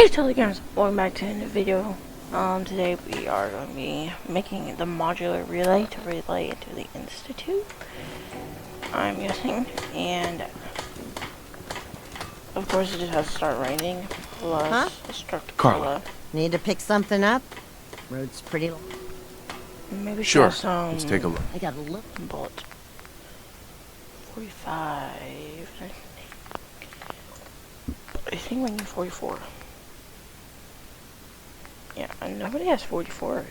Hey Telegrams, welcome back to a new video. Today we are going to be making the modular relay to relay into the Institute, I'm guessing, and of course it just has to start raining, plus destructive Carla. Need to pick something up? Road's pretty long. Maybe we should Sure, have some let's take a look. I got a look. bullets. 45, I think we need 44. Yeah, nobody has 44.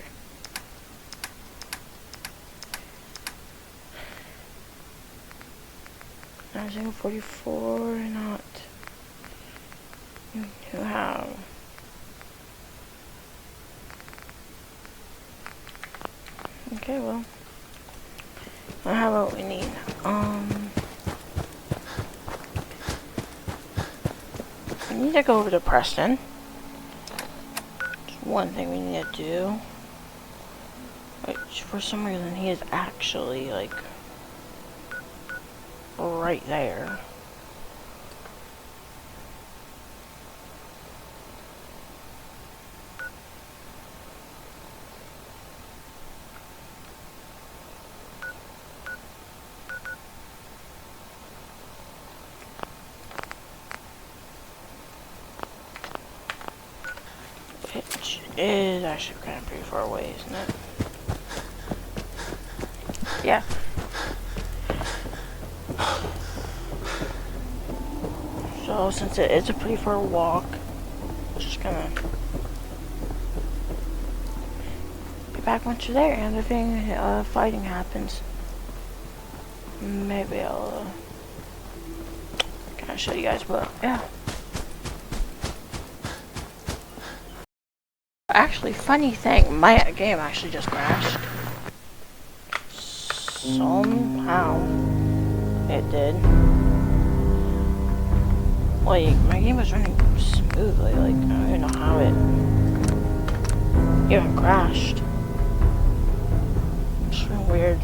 I think 44 not. Who have? Okay, well. How about we need? We need to go over to Preston. One thing we need to do, which for some reason he is actually like right there. Which is actually kind of pretty far away, isn't it? Yeah. So since it is a pretty far walk, I'm just gonna be back once you're there, and if any fighting happens, maybe I'll kind of show you guys. But yeah. Actually, funny thing, my game actually just crashed. Somehow it did. Like, my game was running smoothly, like, I don't even know how it even crashed. It's really weird.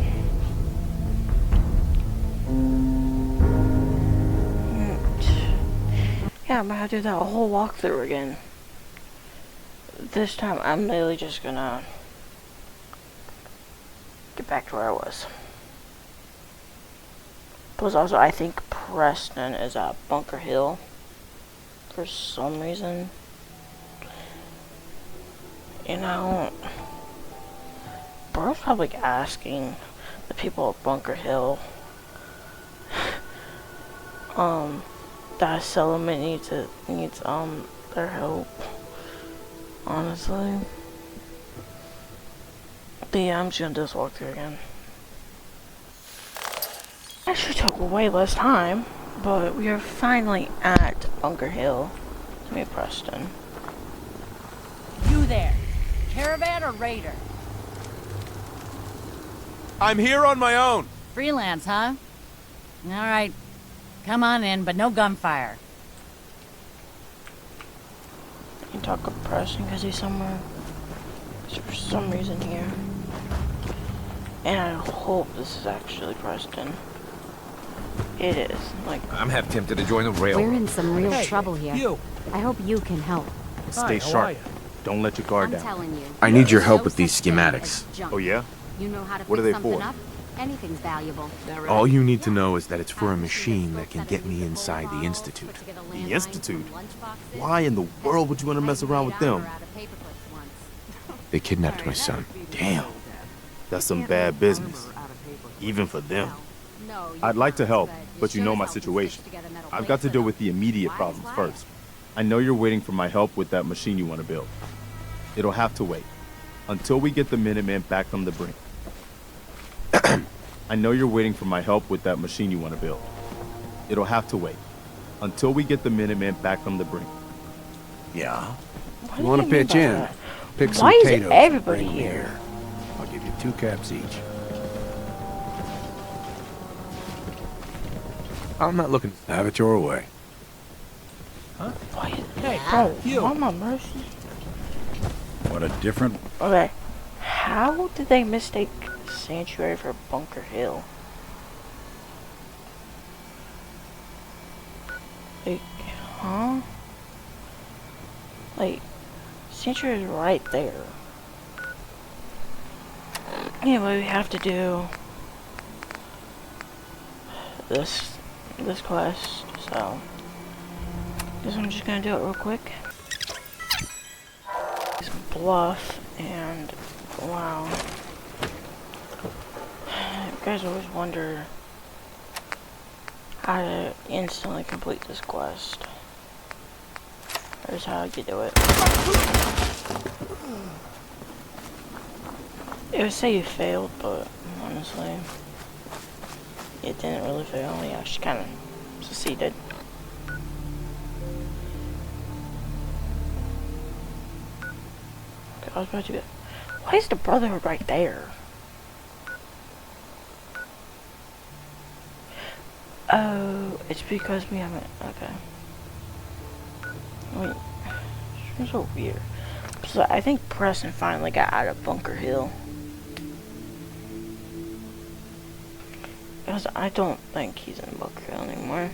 Yeah, I'm gonna have to do that whole walkthrough again. This time, I'm literally just gonna get back to where I was. Plus, also, I think Preston is at Bunker Hill for some reason. You know, bro's probably asking the people at Bunker Hill that settlement needs their help. Honestly. But yeah, I'm just gonna do this walkthrough again. Actually took way less time, but we are finally at Bunker Hill. Let me Preston. You there, caravan or raider? I'm here on my own. Freelance, huh? All right, come on in, but no gunfire. I can talk with Preston because he's somewhere. He's for some reason here. And I hope this is actually Preston. It is. Like, I'm half tempted to join the railroad. We're in some real trouble here. You. I hope you can help. Stay sharp. Don't let your guard I'm down. telling you. I need your help No with these such thing schematics. as junk. Oh yeah? You know how to What are fix they something for? up? Anything's valuable. All you need to know is that it's for a machine that can get me inside the Institute. The Institute? Why in the world would you want to mess around with them? They kidnapped my son. Damn. That's some bad business. Even for them. I'd like to help, but you know my situation. I've got to deal with the immediate problems first. I know you're waiting for my help with that machine you want to build. It'll have to wait. Until we get the Minutemen back from the brink. I know you're waiting for my help with that machine you want to build. It'll have to wait. Until we get the Minutemen back from the brink. Yeah. what You do want to mean pitch by in? that? Pick some Why is potatoes. everybody bring me here? I'll give you 2 caps each. I'm not looking. Have it your way. Why is Hey, bro, you. Mama Mercy. What a different... Okay. How did they mistake Sanctuary for Bunker Hill? Like, huh? Like, Central is right there. Anyway, we have to do this quest, so guess I'm just gonna do it real quick. It's Bluff, and wow, you guys always wonder how to instantly complete this quest. Here's how you do it. It would say you failed, but honestly, it didn't really fail. Yeah, she kind of succeeded. Okay, I was about to get. Why is the Brotherhood right there? Oh, it's because we haven't. Okay. Wait, it's so weird. So I think Preston finally got out of Bunker Hill. Because I don't think he's in Bunker Hill anymore.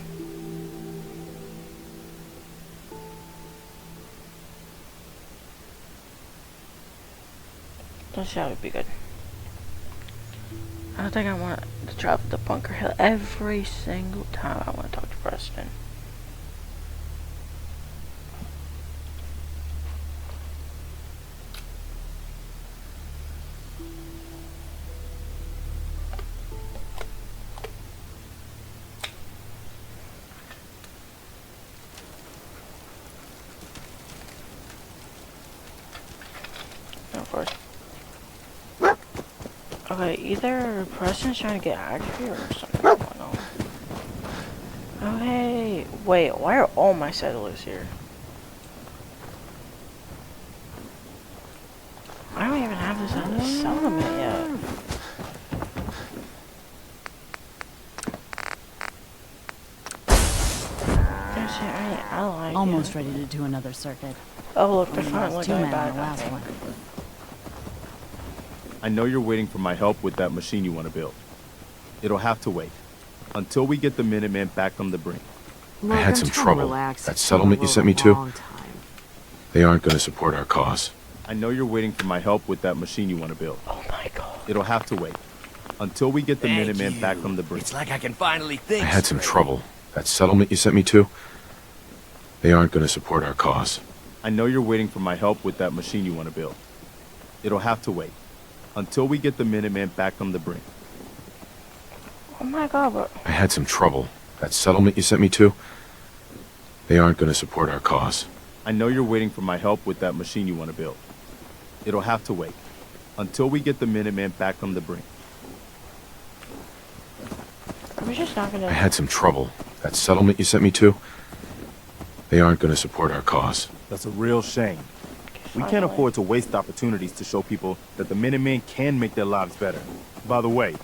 That would be good. I don't think I want to travel to Bunker Hill every single time I want to talk to Preston. Of course. Okay, either Preston's trying to get out of here or something going on. Oh hey, wait, why are all my settlers here? I don't even have this on the settlement yet. There's any allies. Almost ready to do another circuit. Oh look, they're Only finally lost 2 going men back. on the last one. I know you're waiting for my help with that machine you want to build. It'll have to wait until we get the Minutemen back on the brink. I had some trouble. That settlement you sent me to, they aren't going to support our cause. I know you're waiting for my help with that machine you want to build. Oh my god. It'll have to wait until we get the Minutemen back on the brink. It's like I can finally think. I had some straight. trouble. That settlement you sent me to, they aren't going to support our cause. I know you're waiting for my help with that machine you want to build. It'll have to wait until we get the Minutemen back on the brink. Oh my god, but I had some trouble. That settlement you sent me to, they aren't going to support our cause. I know you're waiting for my help with that machine you want to build. It'll have to wait until we get the Minutemen back on the brink. I was just not gonna. I had some trouble. That settlement you sent me to, they aren't going to support our cause. That's a real shame. We can't Finally. afford to waste opportunities to show people that the Minutemen can make their lives better. By the way,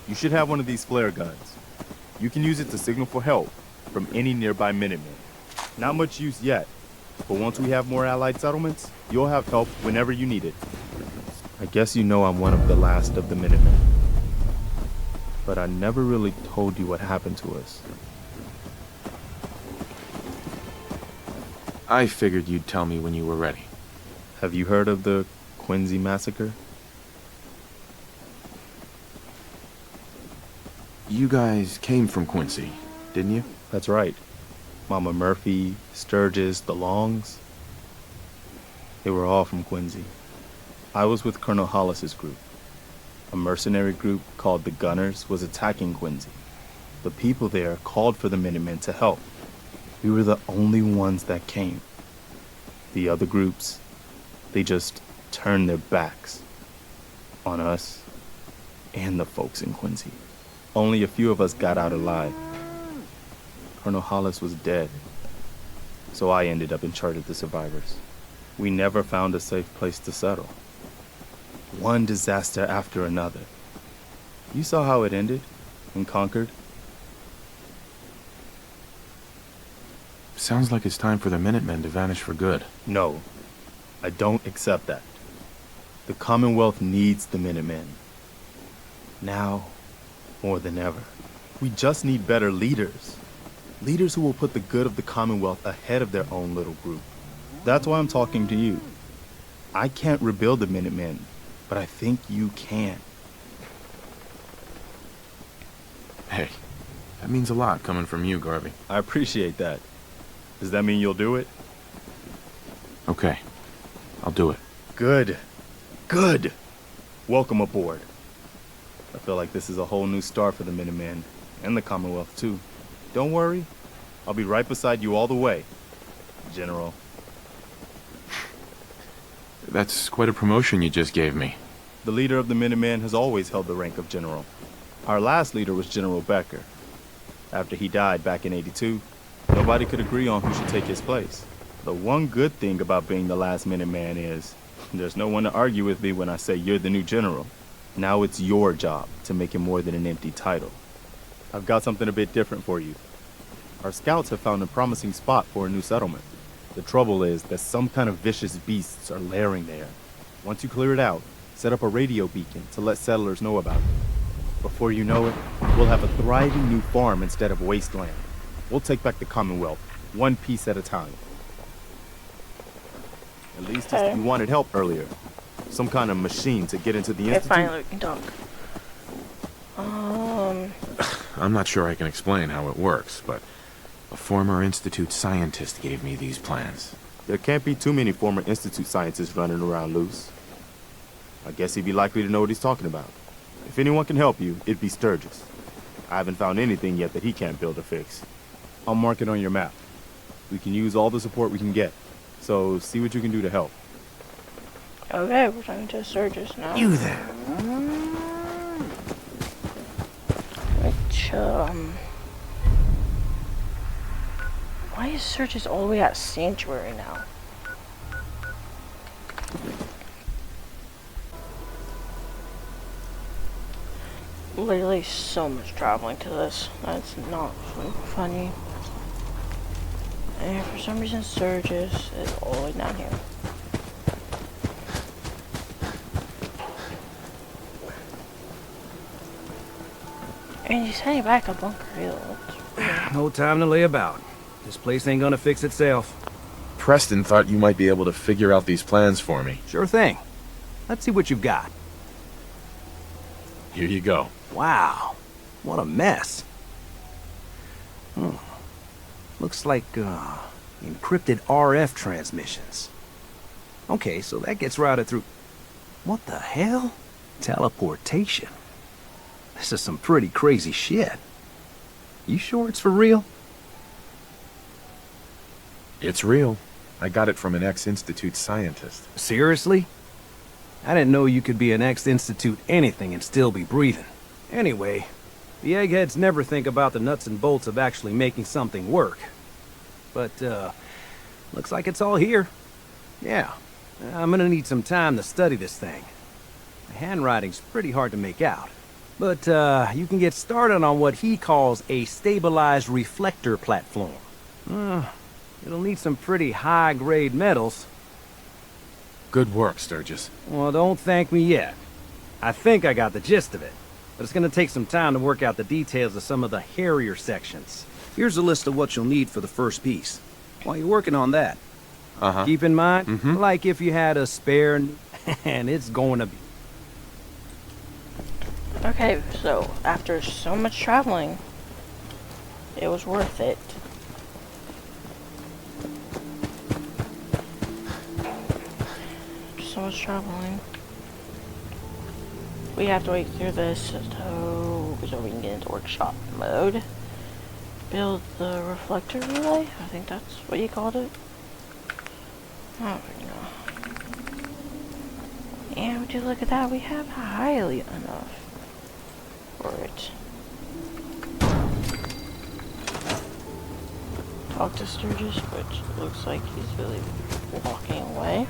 you should have one of these flare guns. You can use it to signal for help from any nearby Minutemen. Not much use yet, but once we have more allied settlements, you'll have help whenever you need it. I guess you know I'm one of the last of the Minutemen. But I never really told you what happened to us. I figured you'd tell me when you were ready. Have you heard of the Quincy massacre? You guys came from Quincy, didn't you? That's right. Mama Murphy, Sturgis, the Longs. They were all from Quincy. I was with Colonel Hollis's group. A mercenary group called the Gunners was attacking Quincy. The people there called for the Minutemen to help. We were the only ones that came. The other groups, they just turned their backs on us and the folks in Quincy. Only a few of us got out alive. Colonel Hollis was dead, so I ended up in charge of the survivors. We never found a safe place to settle. One disaster after another. You saw how it ended in Concord? Sounds like it's time for the Minutemen to vanish for good. No, I don't accept that. The Commonwealth needs the Minutemen. Now, more than ever. We just need better leaders. Leaders who will put the good of the Commonwealth ahead of their own little group. That's why I'm talking to you. I can't rebuild the Minutemen, but I think you can. Hey, that means a lot coming from you, Garvey. I appreciate that. Does that mean you'll do it? Okay, I'll do it. Good. Good. Welcome aboard. I feel like this is a whole new start for the Minutemen, and the Commonwealth too. Don't worry, I'll be right beside you all the way, General. That's quite a promotion you just gave me. The leader of the Minutemen has always held the rank of General. Our last leader was General Becker. After he died back in '82, nobody could agree on who should take his place. The one good thing about being the last Minuteman is there's no one to argue with me when I say you're the new general. Now it's your job to make it more than an empty title. I've got something a bit different for you. Our scouts have found a promising spot for a new settlement. The trouble is that some kind of vicious beasts are lairing there. Once you clear it out, set up a radio beacon to let settlers know about it. Before you know it, we'll have a thriving new farm instead of wasteland. We'll take back the Commonwealth, one piece at a time. At least Okay. you wanted help earlier. Some kind of machine to get into the Okay, Institute. finally we can talk. I'm not sure I can explain how it works, but a former Institute scientist gave me these plans. There can't be too many former Institute scientists running around loose. I guess he'd be likely to know what he's talking about. If anyone can help you, it'd be Sturgis. I haven't found anything yet that he can't build or fix. I'll mark it on your map. We can use all the support we can get, so see what you can do to help. Okay, we're talking to Sturgis now. You there? Which, why is Sturgis all the way at Sanctuary now? Literally so much traveling to this. That's not funny. And for some reason Sturgis is all the way down here. And he's heading back to Bunker Hill. No time to lay about. This place ain't gonna fix itself. Preston thought you might be able to figure out these plans for me. Sure thing. Let's see what you've got. Here you go. Wow. What a mess. Looks like, encrypted RF transmissions. Okay, so that gets routed through... What the hell? Teleportation. This is some pretty crazy shit. You sure it's for real? It's real. I got it from an ex-Institute scientist. Seriously? I didn't know you could be an ex-Institute anything and still be breathing. Anyway, the eggheads never think about the nuts and bolts of actually making something work. But, looks like it's all here. Yeah, I'm gonna need some time to study this thing. The handwriting's pretty hard to make out. But, you can get started on what he calls a stabilized reflector platform. It'll need some pretty high-grade metals. Good work, Sturgis. Well, don't thank me yet. I think I got the gist of it, but it's gonna take some time to work out the details of some of the hairier sections. Here's a list of what you'll need for the first piece. While you're working on that, keep in mind, like if you had a spare, and it's going to be. Okay, so after so much traveling, it was worth it. So much traveling. We have to wait through this so we can get into workshop mode. Build the reflector relay? I think that's what you called it. Oh my god. And would you look at that? We have highly enough for it. Talk to Sturgis, which looks like he's really walking away.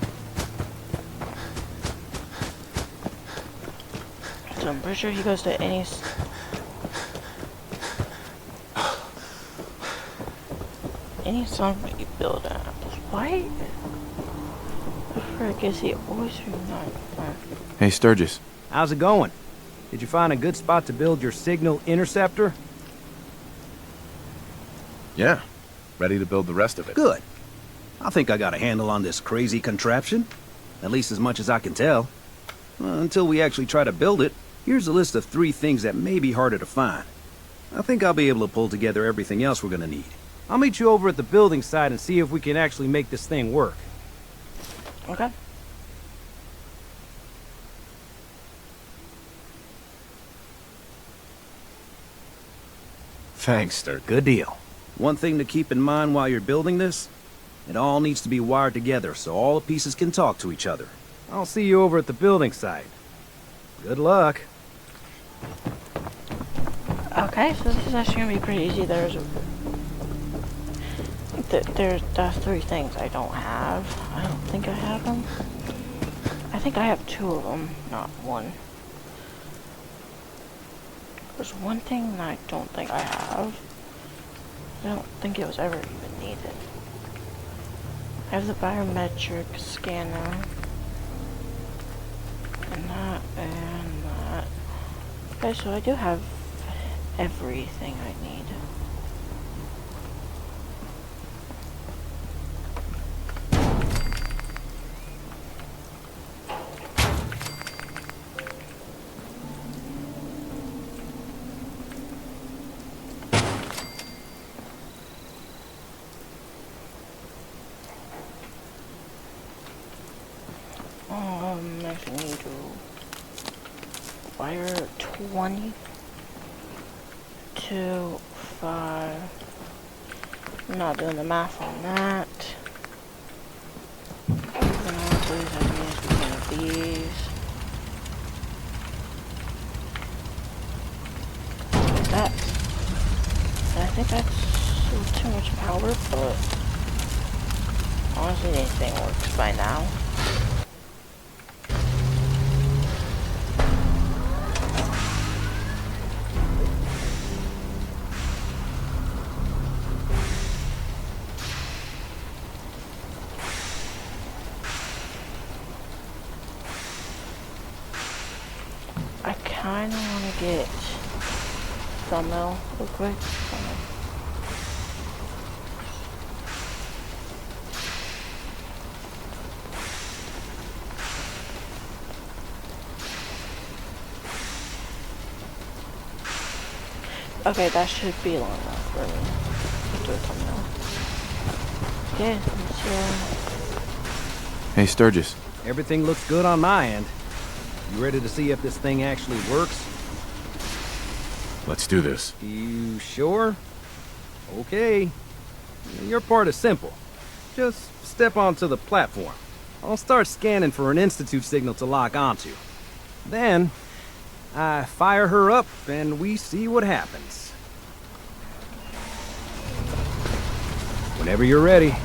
So I'm pretty sure he goes to any song that you build at. Why the frick is he always doing that? Hey, Sturgis. How's it going? Did you find a good spot to build your signal interceptor? Yeah. Ready to build the rest of it. Good. I think I got a handle on this crazy contraption. At least as much as I can tell. Until we actually try to build it, here's a list of 3 things that may be harder to find. I think I'll be able to pull together everything else we're gonna need. I'll meet you over at the building site and see if we can actually make this thing work. Okay. Thanks, Sturgis. Good deal. One thing to keep in mind while you're building this, it all needs to be wired together so all the pieces can talk to each other. I'll see you over at the building site. Good luck. Okay, so this is actually gonna be pretty easy. There's 3 things I don't have. I don't think I have them. I think I have 2 of them, not 1. There's 1 thing that I don't think I have. I don't think it was ever even needed. I have the biometric scanner. And that, and that. Okay, so I do have everything I need. I need to wire 20 to 5. I'm not doing the math on that. Please, I can use one of these. That. I think that's a little too much power, but honestly, anything works by now. I kinda wanna get thumbnail real quick. Okay, that should be long enough for me to do a thumbnail. Okay, let's Hey, Sturgis. Everything looks good on my end. You ready to see if this thing actually works? Let's do this. You sure? Okay. Your part is simple. Just step onto the platform. I'll start scanning for an Institute signal to lock onto. Then, I fire her up and we see what happens. Whenever you're ready.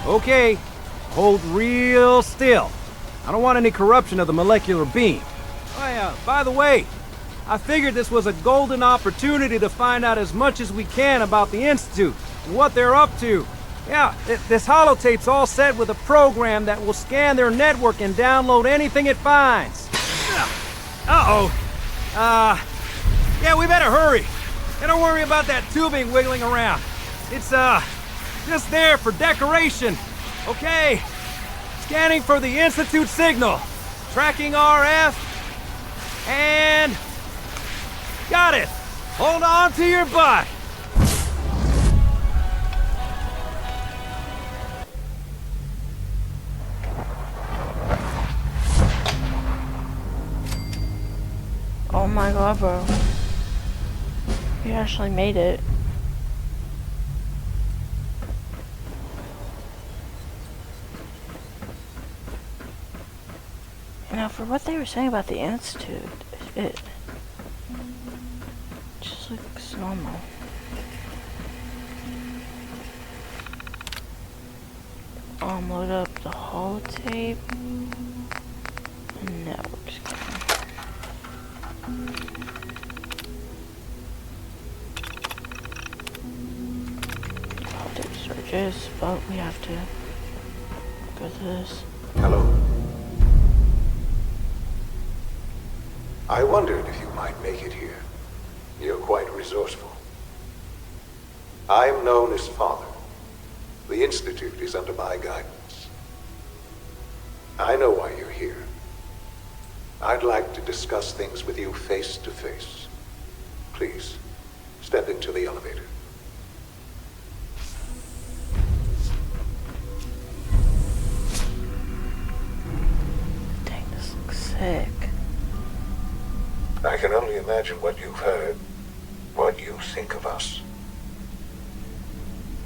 Okay, hold real still. I don't want any corruption of the molecular beam. Oh yeah, by the way, I figured this was a golden opportunity to find out as much as we can about the Institute and what they're up to. Yeah, this holotape's all set with a program that will scan their network and download anything it finds. Uh-oh. Yeah, we better hurry. And don't worry about that tubing wiggling around. It's, just there for decoration. Okay. Scanning for the Institute signal. Tracking RF. And... got it. Hold on to your butt. Oh my god, bro. You actually made it. Now, for what they were saying about the Institute, it just looks normal. Load up the holotape. Network scanner. Holotape searches, but we have to go to this. Hello. I wondered if you might make it here. You're quite resourceful. I'm known as Father. The Institute is under my guidance. I know why you're here. I'd like to discuss things with you face to face. Please, step into the elevator. Dang, this looks sick. I can only imagine what you've heard, what you think of us.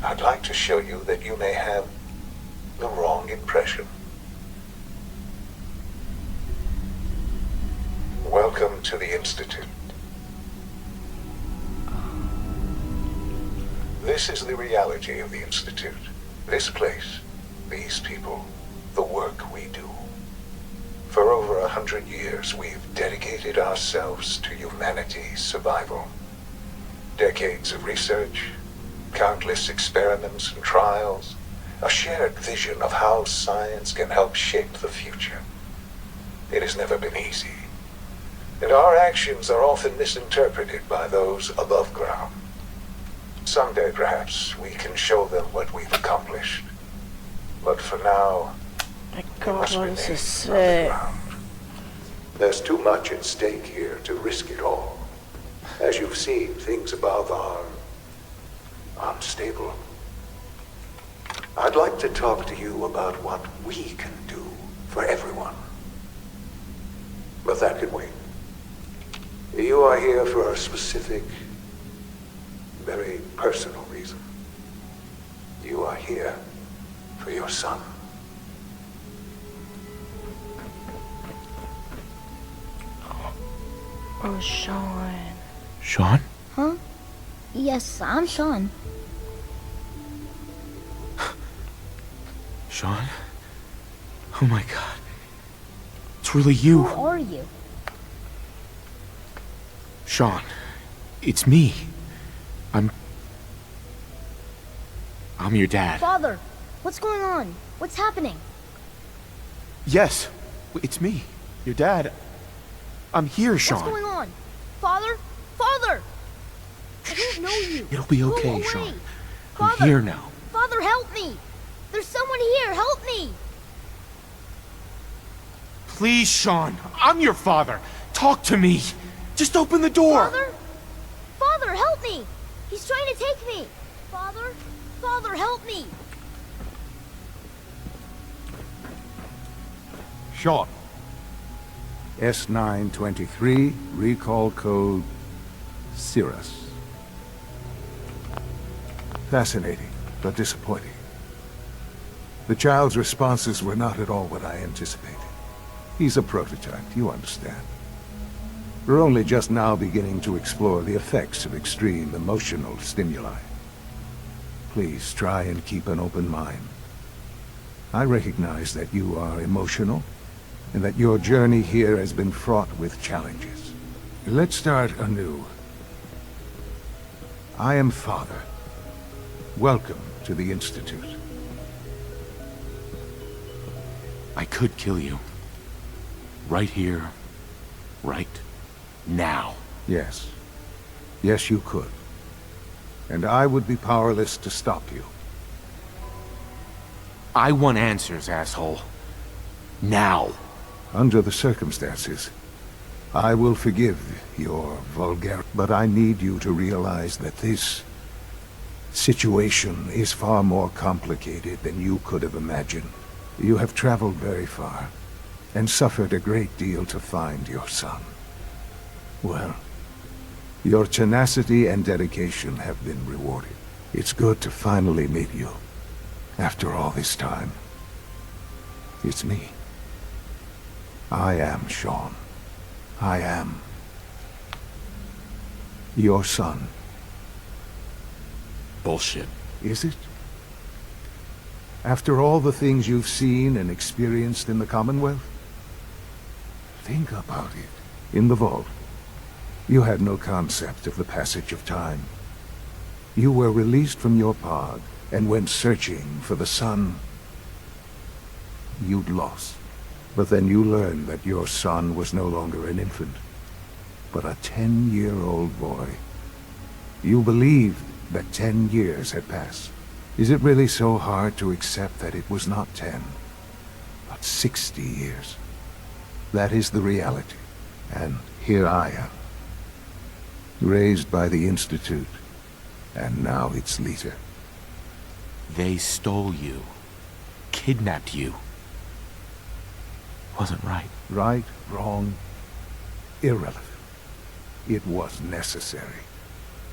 I'd like to show you that you may have the wrong impression. Welcome to the Institute. This is the reality of the Institute. This place, these people, the work we do. For over 100 years, we've dedicated ourselves to humanity's survival. Decades of research, countless experiments and trials, a shared vision of how science can help shape the future. It has never been easy, and our actions are often misinterpreted by those above ground. Someday, perhaps, we can show them what we've accomplished. But for now, My we God, must this remain is sick. underground. There's too much at stake here to risk it all. As you've seen, things above are unstable. I'd like to talk to you about what we can do for everyone. But that can wait. You are here for a specific, very personal reason. You are here for your son. Oh, Sean. Sean? Huh? Yes, I'm Sean. Sean? Oh my god. It's really you. Who are you? Sean, it's me. I'm your dad. Father, what's going on? What's happening? Yes, it's me. Your dad. I'm here, Sean. What's going on? Father? Father! I don't know you. It'll be Go okay, away. Sean. Father! I'm here now. Father, help me! There's someone here, help me! Please, Sean. I'm your father. Talk to me. Just open the door. Father? Father, help me! He's trying to take me! Father? Father, help me! Sean. S923, recall code Cirrus. Fascinating, but disappointing. The child's responses were not at all what I anticipated. He's a prototype, you understand. We're only just now beginning to explore the effects of extreme emotional stimuli. Please try and keep an open mind. I recognize that you are emotional, and that your journey here has been fraught with challenges. Let's start anew. I am Father. Welcome to the Institute. I could kill you. Right here. Right now. Yes. Yes, you could. And I would be powerless to stop you. I want answers, asshole. Now. Under the circumstances, I will forgive your vulgarity, but I need you to realize that this situation is far more complicated than you could have imagined. You have traveled very far, and suffered a great deal to find your son. Well, your tenacity and dedication have been rewarded. It's good to finally meet you, after all this time. It's me. I am Sean. I am your son. Bullshit. Is it? After all the things you've seen and experienced in the Commonwealth? Think about it. In the vault, you had no concept of the passage of time. You were released from your pod and went searching for the son you'd lost. But then you learned that your son was no longer an infant. but a 10-year-old boy. You believed that 10 years had passed. Is it really so hard to accept that it was not 10, but 60 years? That is the reality. And here I am, raised by the Institute, and now its leader. They stole you. Kidnapped you. Wasn't right. Right, wrong, irrelevant. It was necessary.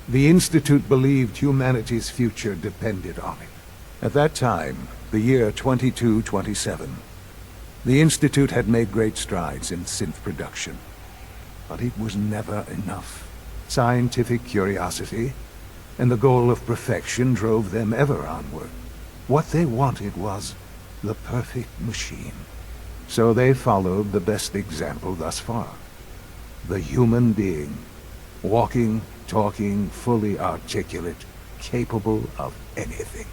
The Institute believed humanity's future depended on it. At that time, the year 2227, the Institute had made great strides in synth production. But it was never enough. Scientific curiosity and the goal of perfection drove them ever onward. What they wanted was the perfect machine. So they followed the best example thus far. The human being. Walking, talking, fully articulate, capable of anything.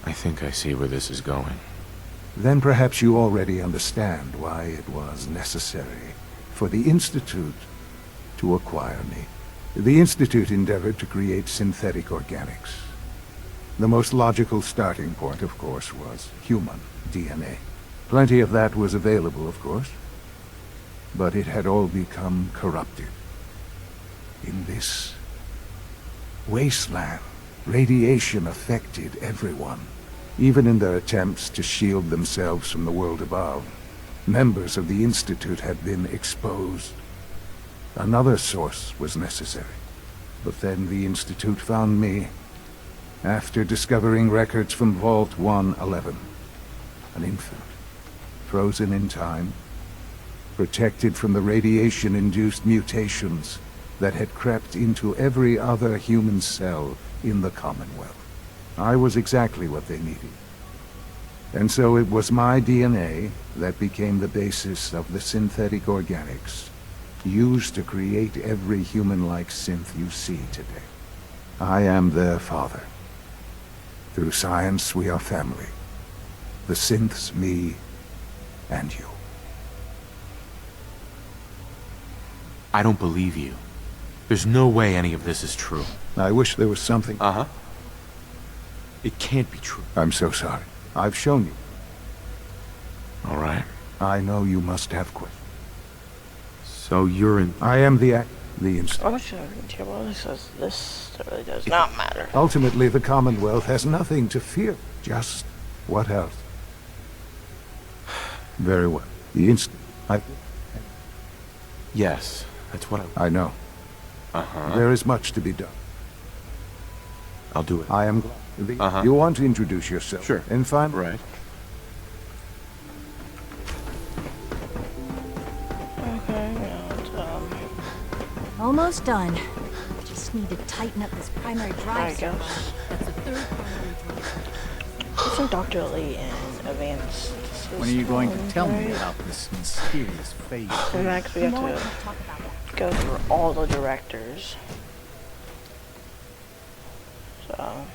I think I see where this is going. Then perhaps you already understand why it was necessary for the Institute to acquire me. The Institute endeavored to create synthetic organics. The most logical starting point, of course, was human DNA. Plenty of that was available, of course. But it had all become corrupted. In this wasteland, radiation affected everyone. Even in their attempts to shield themselves from the world above, members of the Institute had been exposed. Another source was necessary. But then the Institute found me, after discovering records from Vault 111. An infant, frozen in time, protected from the radiation-induced mutations that had crept into every other human cell in the Commonwealth. I was exactly what they needed. And so it was my DNA that became the basis of the synthetic organics used to create every human-like synth you see today. I am their father. Through science, we are family. The synths, me, and you. I don't believe you. There's no way any of this is true. I wish there was something. Uh-huh. It can't be true. I'm so sorry. I've shown you. All right. I know you must have questions. So you're in... I am the Institute. I'm sure this really does not matter. Ultimately, the Commonwealth has nothing to fear. Just what else? Very well. The Institute. Yes, that's what I know. Uh-huh. There is much to be done. I'll do it. I am glad. You want to introduce yourself? Sure. And find... Right. Okay, and, Almost done. Just need to tighten up this primary drive. I guess. That's the third primary drive. It's from Dr. Lee in Advanced. When are you going to tell me about this mysterious phase? And next we have to go through all the directors. So,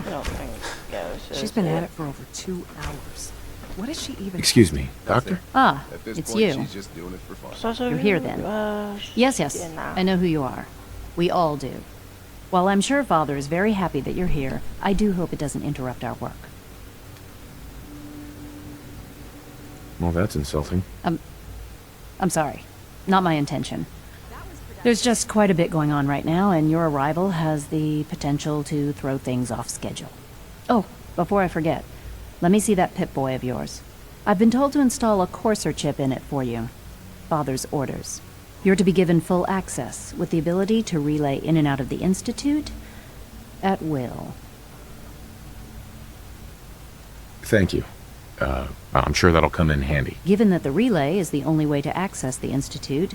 I don't think, yeah, this is She's been at it it for over 2 hours. What is she even... Excuse me, Doctor? Ah, it's you. She's just doing it for fun. So You're here then. Yes, yes, I know who you are. We all do. While I'm sure Father is very happy that you're here, I do hope it doesn't interrupt our work. Well, that's insulting. I'm sorry. Not my intention. There's just quite a bit going on right now, and your arrival has the potential to throw things off schedule. Oh, before I forget, let me see that Pip-Boy of yours. I've been told to install a Courser chip in it for you. Father's orders. You're to be given full access, with the ability to relay in and out of the Institute at will. Thank you. I'm sure that'll come in handy. Given that the relay is the only way to access the Institute,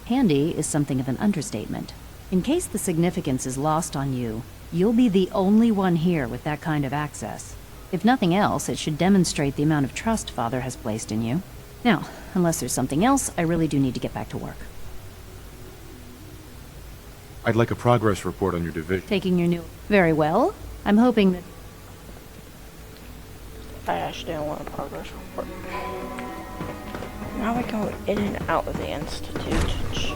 handy is something of an understatement. In case the significance is lost on you, you'll be the only one here with that kind of access. If nothing else, it should demonstrate the amount of trust Father has placed in you. Now, unless there's something else, I really do need to get back to work. I'd like a progress report on your division. Taking your new... Very well. I'm hoping that... I actually don't want a progress report. Now we go in and out of the Institute.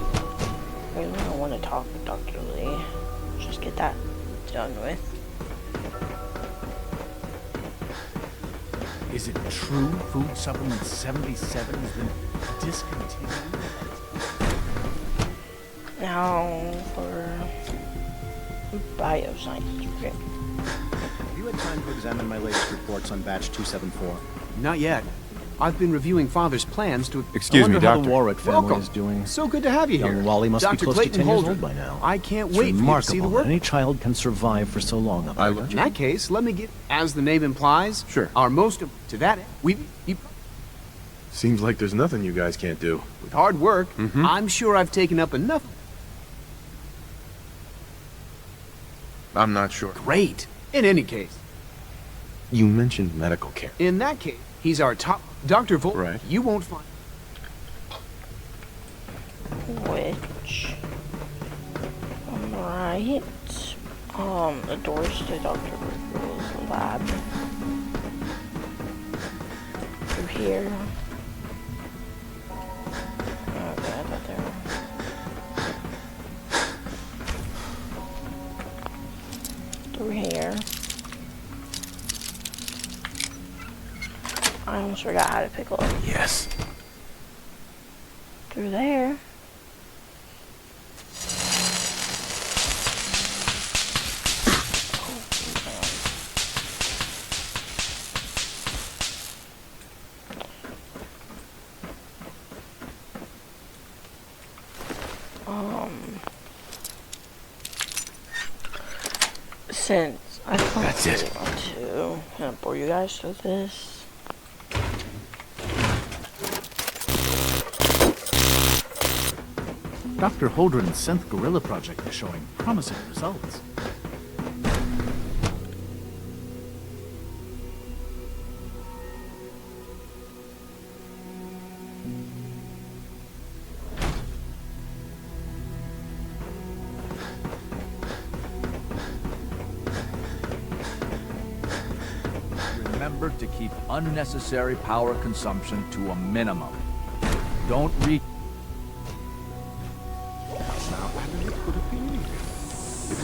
I really don't want to talk with Dr. Lee. Just get that done with. Is it true Food Supplement 77 has been discontinued? Now for bioscience. Okay. Have you had time to examine my latest reports on batch 274? Not yet. I've been reviewing Father's plans to... Excuse me, I wonder how Doctor. the Warwick family Welcome. is doing. So good to have you Young here. Wally must Dr. be close Clayton to 10 years Holdren. old by now. I can't It's wait for you to see remarkable the that work. any child can survive for so long. In that case, let me get... As the name implies, Sure. our most... To that end, we... Seems like there's nothing you guys can't do. With hard work, I'm sure I've taken up enough... I'm not sure. Great. In any case. You mentioned medical care. In that case, he's our top... Dr. Volt, Right. You won't find... Which... right... the doors to Dr. Virgil's lab. Through here. Okay, I thought they were... through here. I almost forgot how to pickle it. Yes. Through there. Since I don't That's it. really want to, can I bore you guys with this? Dr. Holdren's Synth Gorilla project is showing promising results. Remember to keep unnecessary power consumption to a minimum. Don't reach.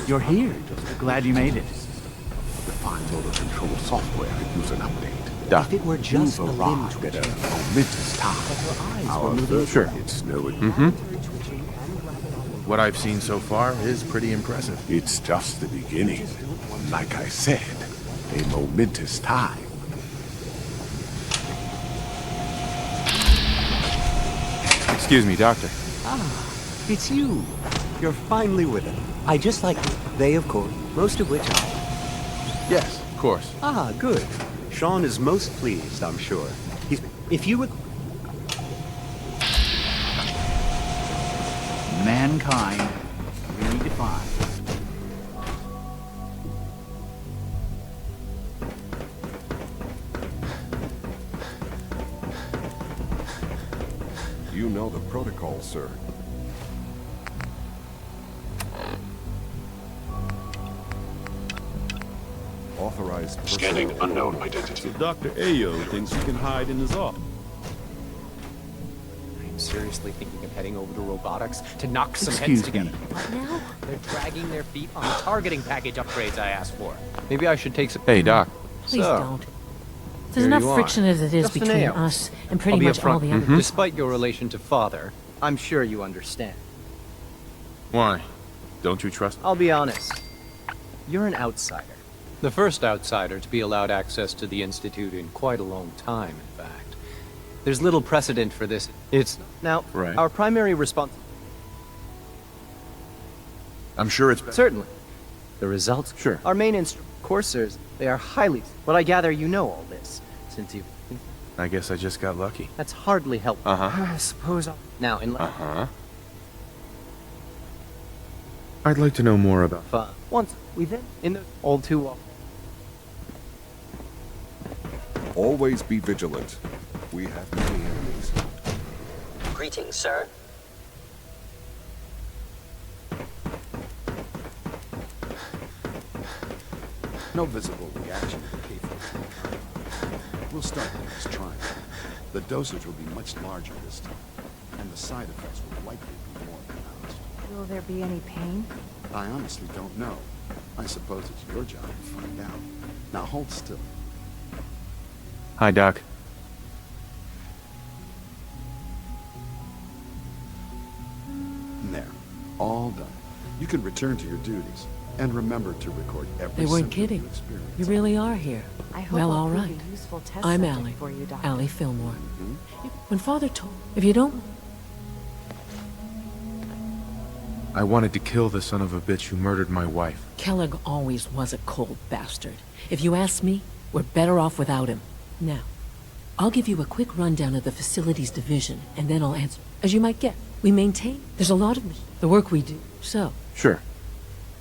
You're here. Glad you made it. Defined motor control software could use an update. Doc. If it were just you've arrived at a momentous time. Our version, Sure. it's no... What I've seen so far is pretty impressive. It's just the beginning. Like I said, a momentous time. Excuse me, Doctor. It's you. You're finally with it. I just like they, of course, most of which are. Yes, of course. Ah, good. Sean is most pleased, I'm sure. If you would... Mankind redefined. You know the protocol, sir. Authorized Scanning unknown identity. Dr. Ayo thinks he can hide in his office. I'm seriously thinking of heading over to robotics to knock some Excuse heads together. What now? They're dragging their feet on the targeting package upgrades I asked for. Maybe I should take some... Hey, Doc. Please So, don't. There's here enough you are. friction as it is Just an between ale. us and I'll pretty be much all upfront. the other. Despite your relation to Father, I'm sure you understand. Why? Don't you trust? I'll be honest. You're an outsider. The first outsider to be allowed access to the Institute in quite a long time, in fact. There's little precedent for this. It's... Now, Right. our primary response... I'm sure it's... Certainly. The results... Sure. Our main coursers, they are highly... But I gather you know all this, since you... I guess I just got lucky. That's hardly helpful. Uh-huh. I suppose I'll... Now, in... Uh-huh. I'd like to know more about... Fun. Once we then... In the... All too often. Always be vigilant. We have many enemies. Greetings, sir. No visible reaction to K-14. We'll start the next trial. The dosage will be much larger this time, and the side effects will likely be more pronounced. Will there be any pain? I honestly don't know. I suppose it's your job to find out. Now hold still. Hi, Doc. There. All done. You can return to your duties. And remember to record every They weren't symptom kidding. you experience. You really are here. I hope Well, I'll all prove right. a useful test I'm subject Allie. for you, Doctor. Allie Fillmore. Mm-hmm. When Father told... If you don't... I wanted to kill the son of a bitch who murdered my wife. Kellogg always was a cold bastard. If you ask me, we're better off without him. Now, I'll give you a quick rundown of the facilities division, and then I'll answer. As you might get, we maintain... There's a lot of the work we do, so... Sure.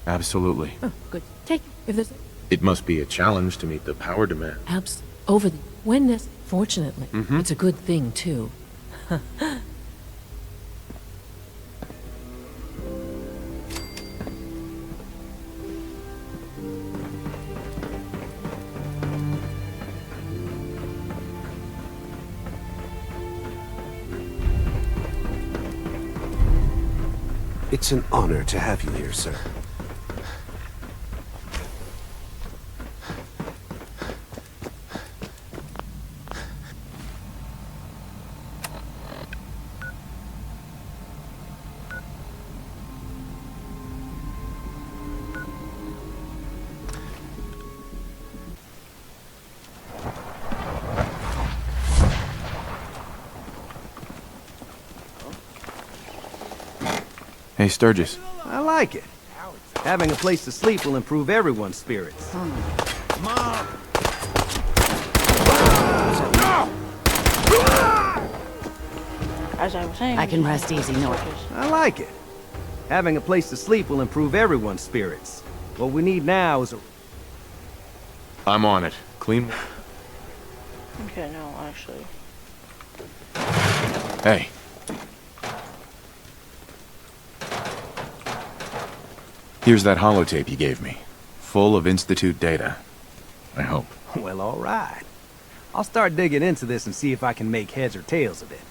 Absolutely. Oh, good. Take it. If there's... It must be a challenge to meet the power demand. Over the... When this... Fortunately, Mhm. it's a good thing, too. It's an honor to have you here, sir. Hey, Sturgis. I like it. Having a place to sleep will improve everyone's spirits. Mom! As I was saying... I can rest easy, North. I like it. Having a place to sleep will improve everyone's spirits. What we need now is a... I'm on it. Clean... Okay, no, actually... Hey. Here's that holotape you gave me. Full of Institute data. I hope. Well, all right. I'll start digging into this and see if I can make heads or tails of it.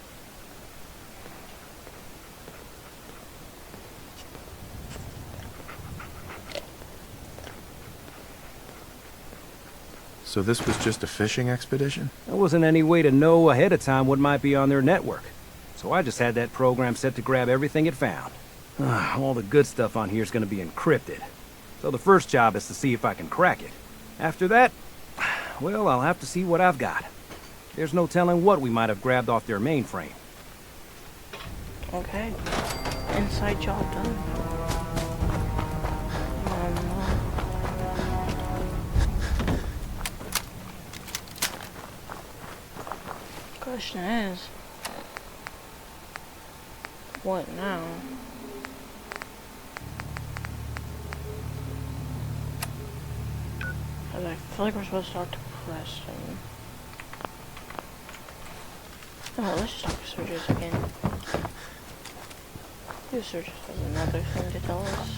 So this was just a fishing expedition? There wasn't any way to know ahead of time what might be on their network. So I just had that program set to grab everything it found. All the good stuff on here is going to be encrypted. So the first job is to see if I can crack it. After that, well, I'll have to see what I've got. There's no telling what we might have grabbed off their mainframe. Okay. Inside job done. Question is, what now? I feel like we're supposed to talk to Preston. Oh, let's just talk to Sturgis again. Maybe Sturgis has another thing to tell us.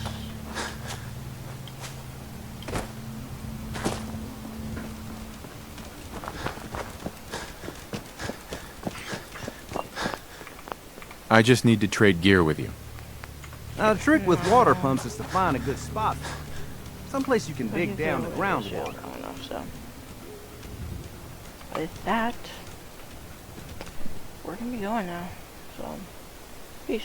I just need to trade gear with you. Now, the trick with water pumps is to find a good spot. Someplace you can dig down to groundwater. So, with that, we're gonna be going now. So, peace.